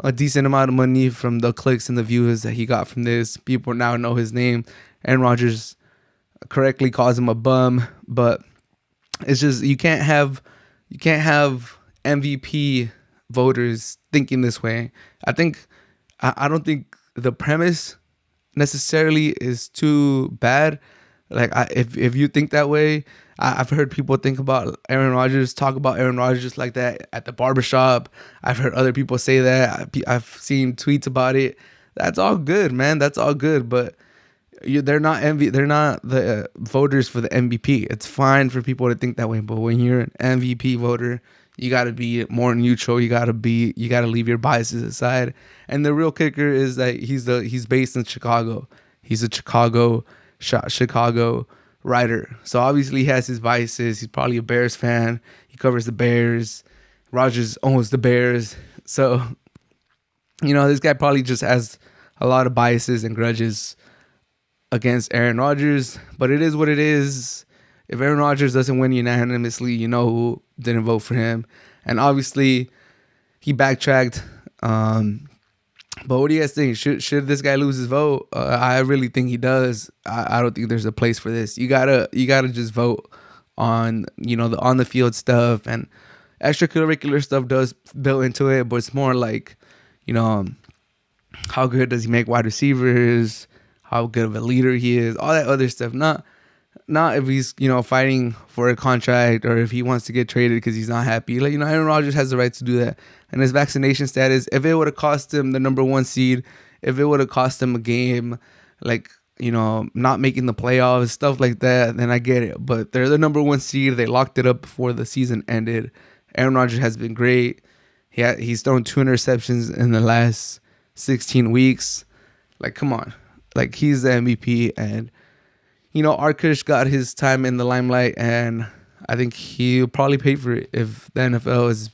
a decent amount of money from the clicks and the views that he got from this. People now know his name. Aaron Rodgers correctly calls him a bum, but it's just you can't have MVP voters thinking this way. I don't think the premise necessarily is too bad. Like, if you think that way, I've heard people talk about Aaron Rodgers like that at the barbershop. I've heard other people say that. I've seen tweets about it. That's all good, man. That's all good. But they're not the voters for the MVP. It's fine for people to think that way. But when you're an MVP voter, you got to be more neutral. You got to leave your biases aside. And the real kicker is that he's based in Chicago. He's a Chicago writer. So obviously he has his biases. He's probably a Bears fan. He covers the Bears. Rodgers owns the Bears. So, this guy probably just has a lot of biases and grudges against Aaron Rodgers. But it is what it is. If Aaron Rodgers doesn't win unanimously, you know who didn't vote for him. And obviously he backtracked. But what do you guys think? Should this guy lose his vote? I really think he does. I don't think there's a place for this. You gotta just vote on the on the field stuff, and extracurricular stuff does built into it. But it's more like how good does he make wide receivers? How good of a leader he is? All that other stuff. Not if he's fighting for a contract or if he wants to get traded because he's not happy. Like Aaron Rodgers has the right to do that. And his vaccination status, if it would have cost him the number 1 seed, if it would have cost him a game, like not making the playoffs, stuff like that, then I get it. But they're the number one seed. They locked it up before the season ended. Aaron Rodgers has been great. He's thrown 2 interceptions in the last 16 weeks. Like, come on. Like, he's the MVP. And, Arkush got his time in the limelight, and I think he'll probably pay for it if the NFL is,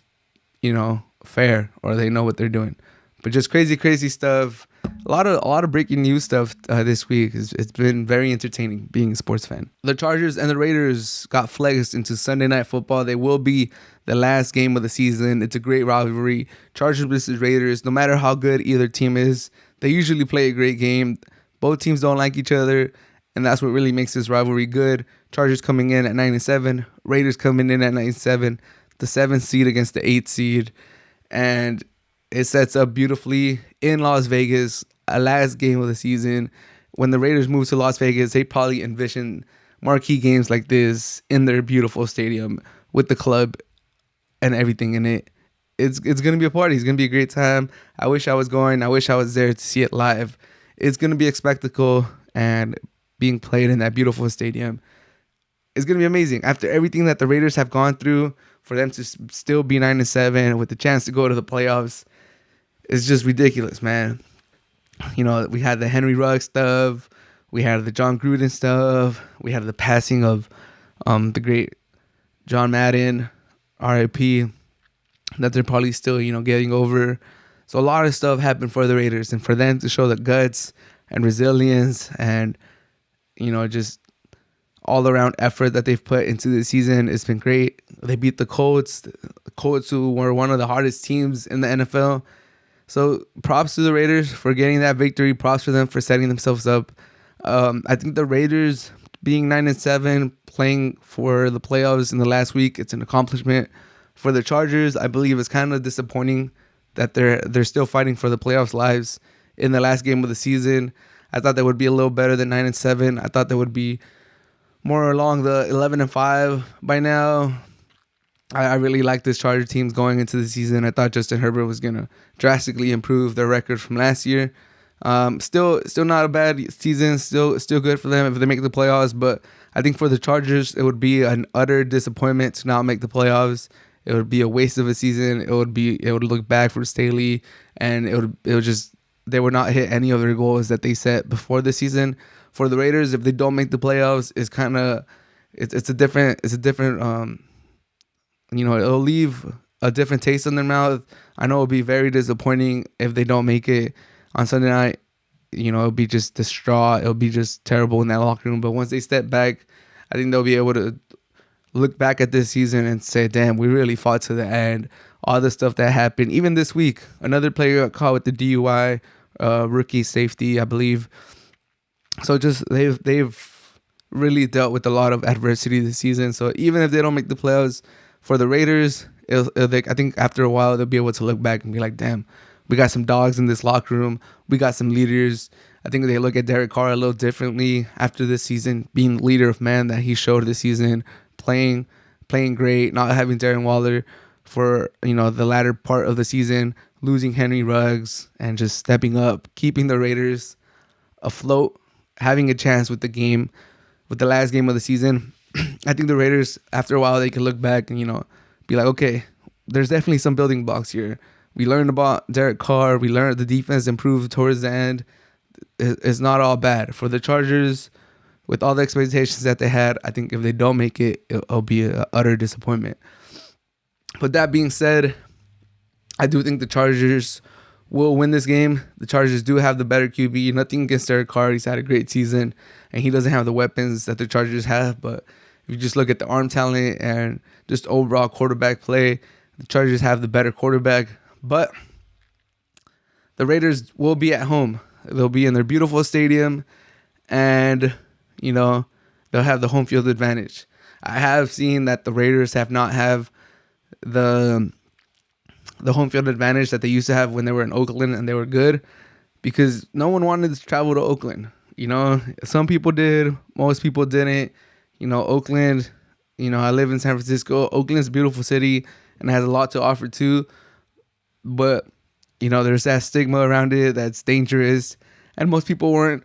fair, or they know what they're doing. But just crazy, crazy stuff. A lot of breaking news stuff this week. It's been very entertaining being a sports fan. The Chargers and the Raiders got flexed into Sunday Night Football. They will be the last game of the season. It's a great rivalry. Chargers versus Raiders. No matter how good either team is, they usually play a great game. Both teams don't like each other, and that's what really makes this rivalry good. Chargers coming in at 9-7. Raiders coming in at 9-7. The 7th seed against the 8th seed. And it sets up beautifully in Las Vegas, a last game of the season. When the Raiders move to Las Vegas, they probably envision marquee games like this in their beautiful stadium with the club and everything in it. It's going to be a party. It's going to be a great time. I wish I was going. I wish I was there to see it live. It's going to be a spectacle, and being played in that beautiful stadium is going to be amazing. After everything that the Raiders have gone through, for them to still be 9-7 with the chance to go to the playoffs, it's just ridiculous, man. We had the Henry Ruggs stuff. We had the John Gruden stuff. We had the passing of the great John Madden, RIP, that they're probably still, getting over. So a lot of stuff happened for the Raiders, and for them to show the guts and resilience and, just all-around effort that they've put into the season, it's been great. They beat the Colts who were one of the hardest teams in the NFL. So props to the Raiders for getting that victory. Props for them for setting themselves up. I think the Raiders being 9-7, playing for the playoffs in the last week, it's an accomplishment. For the Chargers, I believe it's kind of disappointing that they're still fighting for the playoffs lives in the last game of the season. I thought they would be a little better than 9-7. I thought they would be more along the 11-5 by now. I really like this Charger teams going into the season. I thought Justin Herbert was going to drastically improve their record from last year. Still not a bad season. Still good for them if they make the playoffs. But I think for the Chargers, it would be an utter disappointment to not make the playoffs. It would be a waste of a season. It would look bad for Staley, and they would not hit any of their goals that they set before the season. For the Raiders, if they don't make the playoffs, it's a different it'll leave a different taste in their mouth. I know it'll be very disappointing if they don't make it on Sunday night. It'll be just distraught. It'll be just terrible in that locker room. But once they step back, I think they'll be able to look back at this season and say, damn, we really fought to the end. All the stuff that happened. Even this week, another player got caught with the DUI, rookie safety, I believe. So just they've really dealt with a lot of adversity this season. So even if they don't make the playoffs, for the Raiders, I think after a while they'll be able to look back and be like, damn, we got some dogs in this locker room. We got some leaders. I think they look at Derek Carr a little differently after this season, being the leader of man that he showed this season, playing great, not having Darren Waller for the latter part of the season, losing Henry Ruggs, and just stepping up, keeping the Raiders afloat, having a chance with the last game of the season. I think the Raiders, after a while, they can look back and, be like, okay, there's definitely some building blocks here. We learned about Derek Carr. We learned the defense improved towards the end. It's not all bad. For the Chargers, with all the expectations that they had, I think if they don't make it, it'll be an utter disappointment. But that being said, I do think the Chargers will win this game. The Chargers do have the better QB. Nothing against Derek Carr. He's had a great season, and he doesn't have the weapons that the Chargers have. But if you just look at the arm talent and just overall quarterback play, the Chargers have the better quarterback. But the Raiders will be at home. They'll be in their beautiful stadium, and, they'll have the home field advantage. I have seen that the Raiders have not have the home field advantage that they used to have when they were in Oakland and they were good, because no one wanted to travel to Oakland. Some people did, most people didn't. Oakland, I live in San Francisco. Oakland's a beautiful city and has a lot to offer too. But, there's that stigma around it that's dangerous. And most people weren't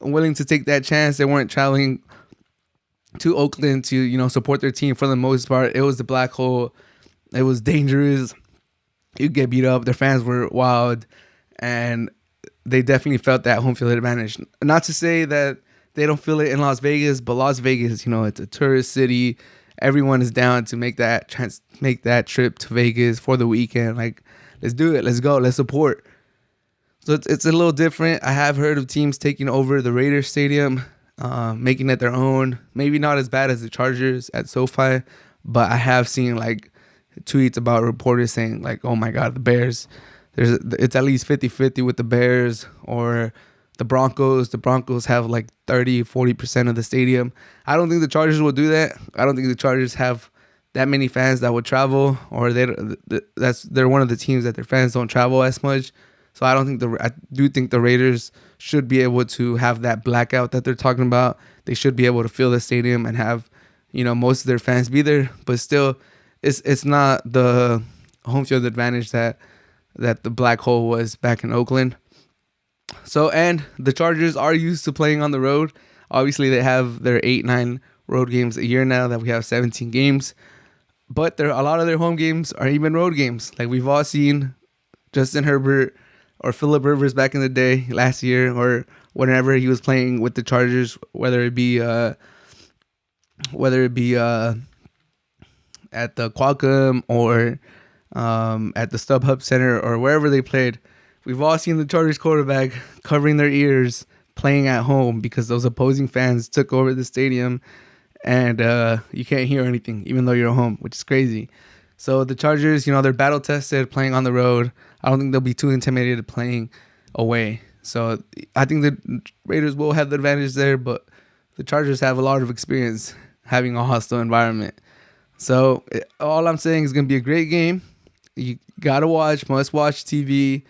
willing to take that chance. They weren't traveling to Oakland to, support their team for the most part. It was the black hole. It was dangerous. You get beat up. Their fans were wild, and they definitely felt that home field advantage. Not to say that they don't feel it in Las Vegas, but Las Vegas, it's a tourist city. Everyone is down to make that trip to Vegas for the weekend. Like, let's do it. Let's go. Let's support. So it's a little different. I have heard of teams taking over the Raiders Stadium, making it their own. Maybe not as bad as the Chargers at SoFi, but I have seen like tweets about reporters saying like, oh my God, the Bears, it's at least 50-50 with the Bears or the Broncos. The Broncos have like 30-40% of the stadium. I don't think the Chargers will do that. I don't think the Chargers have that many fans that would travel, or they're one of the teams that their fans don't travel as much. So I do think the Raiders should be able to have that blackout that they're talking about. They should be able to fill the stadium and have, most of their fans be there. But still, it's not the home field advantage that the black hole was back in Oakland. So, and the Chargers are used to playing on the road. Obviously, they have their 8-9 road games a year now that we have 17 games. But a lot of their home games are even road games. Like we've all seen Justin Herbert or Phillip Rivers back in the day last year, or whenever he was playing with the Chargers, whether it be at the Qualcomm or at the StubHub Center or wherever they played. We've all seen the Chargers quarterback covering their ears playing at home because those opposing fans took over the stadium, and you can't hear anything even though you're at home, which is crazy. So the Chargers, they're battle tested playing on the road. I don't think they'll be too intimidated playing away. So I think the Raiders will have the advantage there, but the Chargers have a lot of experience having a hostile environment. So all I'm saying is going to be a great game. You got to must watch TV.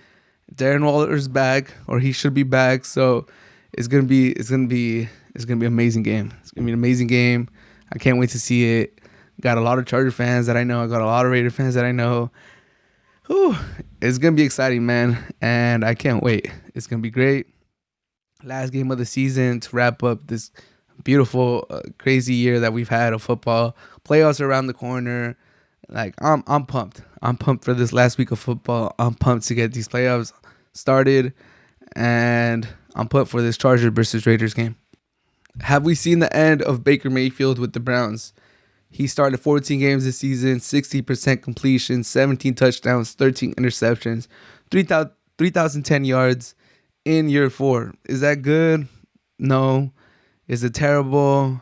Darren Waller's back, or he should be back. So it's going to be an amazing game. It's going to be an amazing game. I can't wait to see it. Got a lot of Charger fans that I know. I got a lot of Raider fans that I know. Whew, it's going to be exciting, man. And I can't wait. It's going to be great. Last game of the season to wrap up this beautiful, crazy year that we've had of football. Playoffs are around the corner. Like, I'm pumped. I'm pumped for this last week of football. I'm pumped to get these playoffs started. And I'm pumped for this Chargers versus Raiders game. Have we seen the end of Baker Mayfield with the Browns? He started 14 games this season, 60% completion, 17 touchdowns, 13 interceptions, 3,010 yards in year 4. Is that good? No. Is it terrible?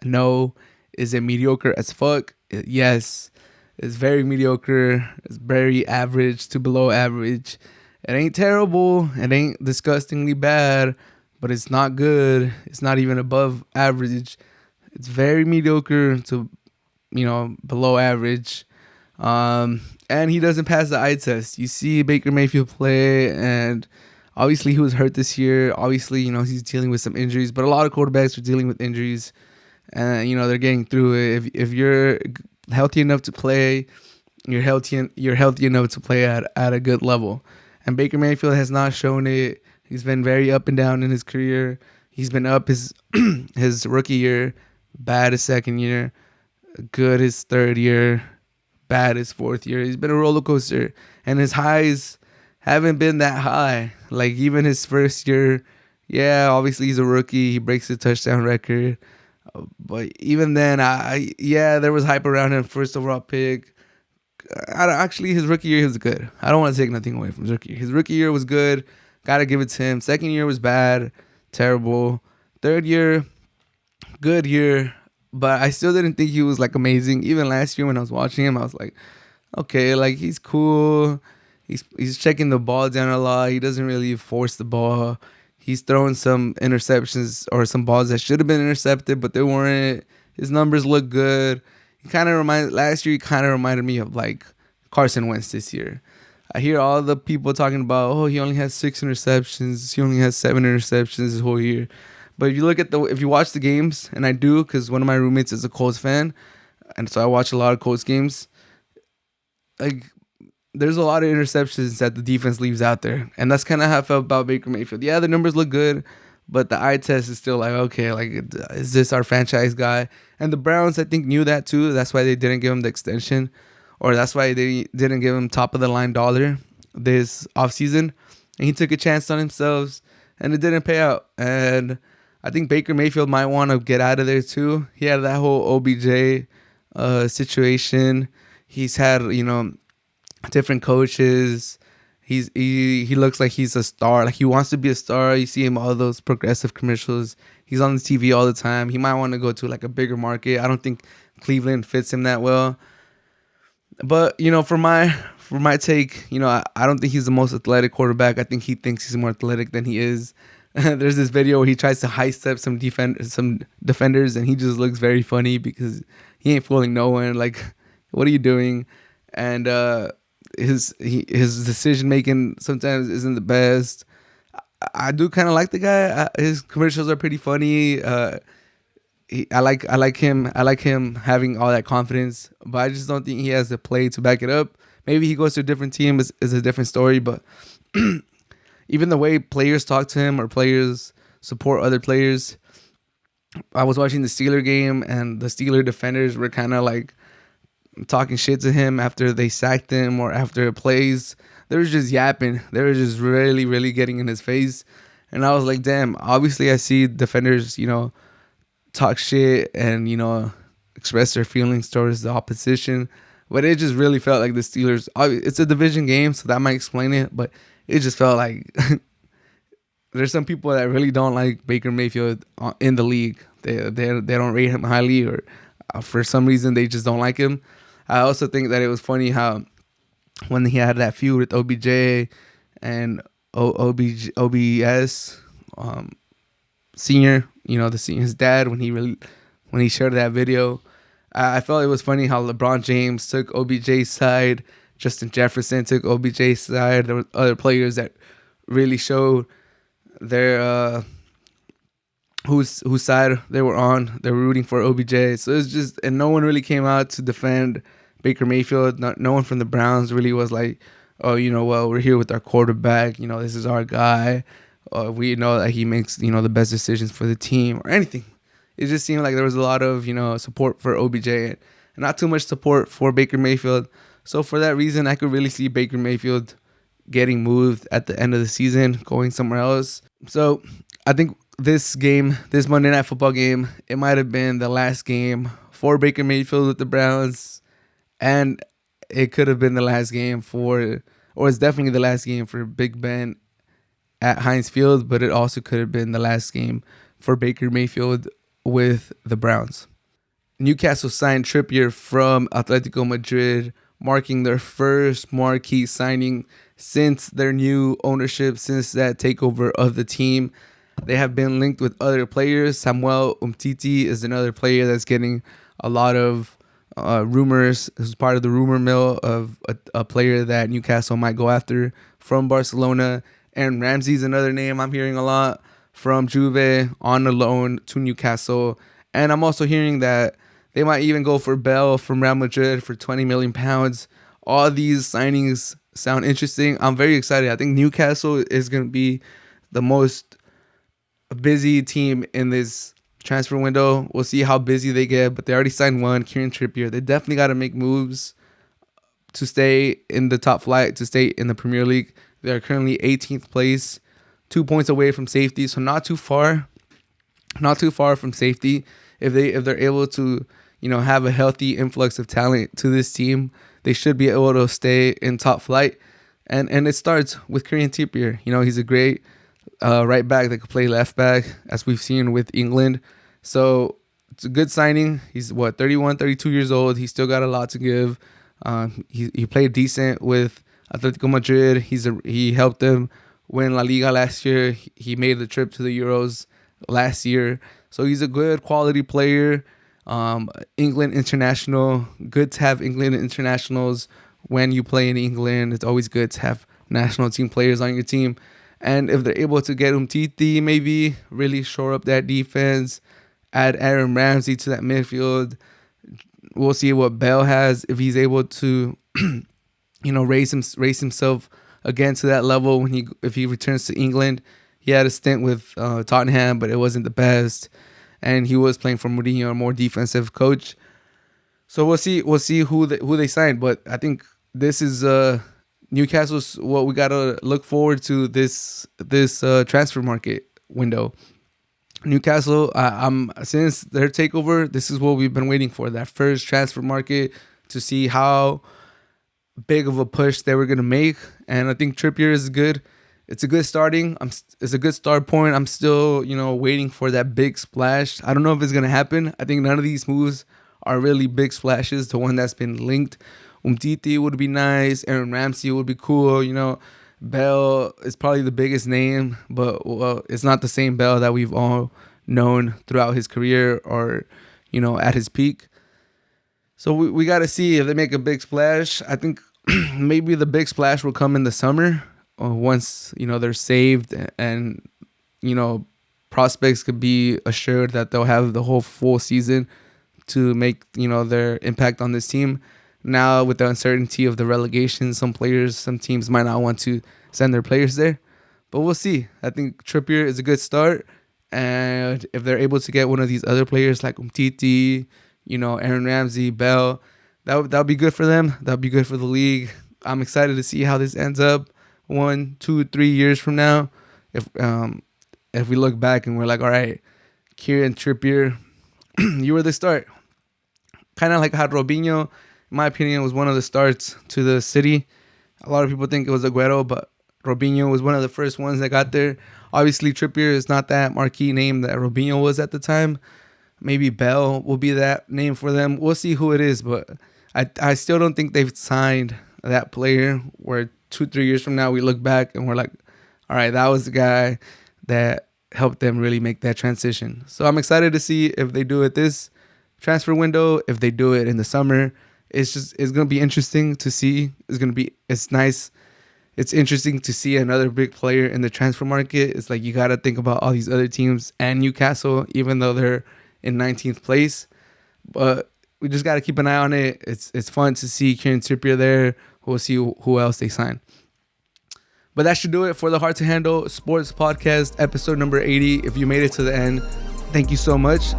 No. Is it mediocre as fuck? Yes. It's very mediocre. It's very average to below average. It ain't terrible. It ain't disgustingly bad, but it's not good. It's not even above average. It's very mediocre to, below average. And he doesn't pass the eye test. You see Baker Mayfield play, and obviously he was hurt this year. Obviously, he's dealing with some injuries, but a lot of quarterbacks are dealing with injuries, and, they're getting through it. If you're healthy enough to play, you're healthy enough to play at a good level. And Baker Mayfield has not shown it. He's been very up and down in his career. He's been up his his rookie year, bad his second year, good his third year, bad his fourth year. He's been a roller coaster, and his highs haven't been that high. Like even his first year, yeah, obviously he's a rookie. He breaks the touchdown record, but even then, there was hype around him. First overall pick. Actually, his rookie year he was good. I don't want to take nothing away from his rookie year. His rookie year was good. Gotta give it to him. Second year was bad, terrible. Third year, good year, but I still didn't think he was like amazing. Even last year when I was watching him, I was like, okay, like he's cool. He's checking the ball down a lot. He doesn't really force the ball. He's throwing some interceptions or some balls that should have been intercepted, but they weren't. His numbers look good. Last year he kind of reminded me of like Carson Wentz this year. I hear all the people talking about, oh, he only has 6 interceptions. He only has 7 interceptions this whole year. But if you watch the games, and I do because one of my roommates is a Colts fan, and so I watch a lot of Colts games, like there's a lot of interceptions that the defense leaves out there. And that's kind of how I felt about Baker Mayfield. Yeah, the numbers look good, but the eye test is still like, okay, like, is this our franchise guy? And the Browns, I think, knew that too. That's why they didn't give him the extension, or that's why they didn't give him top of the line dollar this offseason. And he took a chance on himself, and it didn't pay out. And I think Baker Mayfield might want to get out of there too. He had that whole OBJ situation. He's had, different coaches. He looks like he's a star. Like, he wants to be a star. You see him all those progressive commercials. He's on the TV all the time. He might want to go to like a bigger market. I don't think Cleveland fits him that well. But for my take, I don't think he's the most athletic quarterback. I think he thinks he's more athletic than he is. There's this video where he tries to high step some defenders, and he just looks very funny because he ain't fooling no one. Like, what are you doing? And his decision making sometimes isn't the best. I do kind of like the guy. His commercials are pretty funny. I like him. I like him having all that confidence, but I just don't think he has the play to back it up. Maybe he goes to a different team is a different story, but even the way players talk to him or players support other players. I was watching the Steeler game, and the Steeler defenders were kind of like talking shit to him after they sacked him or after plays. They were just yapping. They were just really, really getting in his face. And I was like, damn, obviously I see defenders, talk shit and, express their feelings towards the opposition. But it just really felt like the Steelers, it's a division game, so that might explain it. But it just felt like there's some people that really don't like Baker Mayfield in the league. They don't rate him highly, or for some reason they just don't like him. I also think that it was funny how when he had that feud with OBJ and OBS senior, his dad, when he shared that video, I felt it was funny how LeBron James took OBJ's side, Justin Jefferson took OBJ's side. There were other players that really showed their whose side they were on. They were rooting for OBJ. So it's just, and no one really came out to defend Baker Mayfield. No one from the Browns really was like, oh, well, we're here with our quarterback. This is our guy. We know that he makes, the best decisions for the team or anything. It just seemed like there was a lot of, support for OBJ and not too much support for Baker Mayfield. So for that reason, I could really see Baker Mayfield getting moved at the end of the season, going somewhere else. So I think this Monday Night Football game, it might have been the last game for Baker Mayfield with the Browns. And it could have been the last game or it's definitely the last game for Big Ben at Heinz Field, but it also could have been the last game for Baker Mayfield with the Browns. Newcastle signed Trippier from Atletico Madrid, marking their first marquee signing since their new ownership, since that takeover of the team. They have been linked with other players. Samuel Umtiti is another player that's getting a lot of rumors. Who's part of the rumor mill of a player that Newcastle might go after from Barcelona. And Ramsey's another name I'm hearing a lot from Juve on a loan to Newcastle. And I'm also hearing that they might even go for Bell from Real Madrid for £20 million. All these signings sound interesting. I'm very excited. I think Newcastle is going to be the most busy team in this transfer window. We'll see how busy they get, but they already signed one, Kieran Trippier. They definitely got to make moves to stay in the top flight, to stay in the Premier League. They are currently 18th place, 2 points away from safety, so not too far from safety. If they're able to, have a healthy influx of talent to this team, they should be able to stay in top flight. And it starts with Kieran Trippier. He's a great right back that could play left back, as we've seen with England. So it's a good signing. He's 31, 32 years old. He's still got a lot to give. He played decent with Atletico Madrid. He helped them win La Liga last year. He made the trip to the Euros last year. So he's a good quality player. England international. Good to have England internationals when you play in England. It's always good to have national team players on your team. And if they're able to get Umtiti, maybe really shore up that defense, add Aaron Ramsey to that midfield. We'll see what Bell has, if he's able to, raise himself again to that level if he returns to England. He had a stint with Tottenham, but it wasn't the best. And he was playing for Mourinho, a more defensive coach. So we'll see. We'll see who they sign. But I think this is Newcastle's what we gotta look forward to this transfer market window. Newcastle, since their takeover, this is what we've been waiting for. That first transfer market to see how big of a push they were gonna make. And I think Trippier is good. It's a good starting. It's a good start point. I'm still, waiting for that big splash. I don't know if it's gonna happen. I think none of these moves are really big splashes to one that's been linked. Umtiti would be nice. Aaron Ramsey would be cool. Bell is probably the biggest name, but it's not the same Bell that we've all known throughout his career or, at his peak. So we got to see if they make a big splash. I think maybe the big splash will come in the summer once, they're saved and, prospects could be assured that they'll have the whole full season to make, their impact on this team. Now, with the uncertainty of the relegation, some teams might not want to send their players there. But we'll see. I think Trippier is a good start. And if they're able to get one of these other players like Umtiti, Aaron Ramsey, Bell, that would be good for them. That would be good for the league. I'm excited to see how this ends up 1, 2, 3 years from now. If we look back and we're like, all right, Kieran Trippier, you were the start. Kind of like how Robinho, in my opinion, was one of the starts to the city. A lot of people think it was Aguero, but Robinho was one of the first ones that got there. Obviously, Trippier is not that marquee name that Robinho was at the time. Maybe Bell will be that name for them. We'll see who it is, but I still don't think they've signed that player where 2-3 years from now we look back and we're like, all right, that was the guy that helped them really make that transition. So I'm excited to see if they do it this transfer window, if they do it in the summer. It's gonna be interesting to see. It's nice. It's interesting to see another big player in the transfer market. It's like you gotta think about all these other teams and Newcastle, even though they're in 19th place. But we just gotta keep an eye on it. It's fun to see Kieran Trippier there. We'll see who else they sign. But that should do it for the Hard to Handle Sports Podcast, episode number 80. If you made it to the end, thank you so much.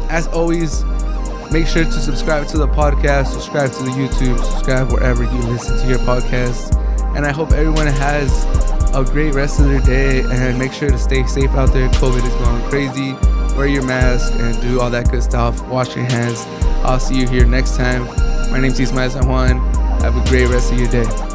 As always, make sure to subscribe to the podcast, subscribe to the YouTube, subscribe wherever you listen to your podcast. And I hope everyone has a great rest of their day, and make sure to stay safe out there. COVID is going crazy. Wear your mask and do all that good stuff. Wash your hands. I'll see you here next time. My name's Ismael San Juan. Have a great rest of your day.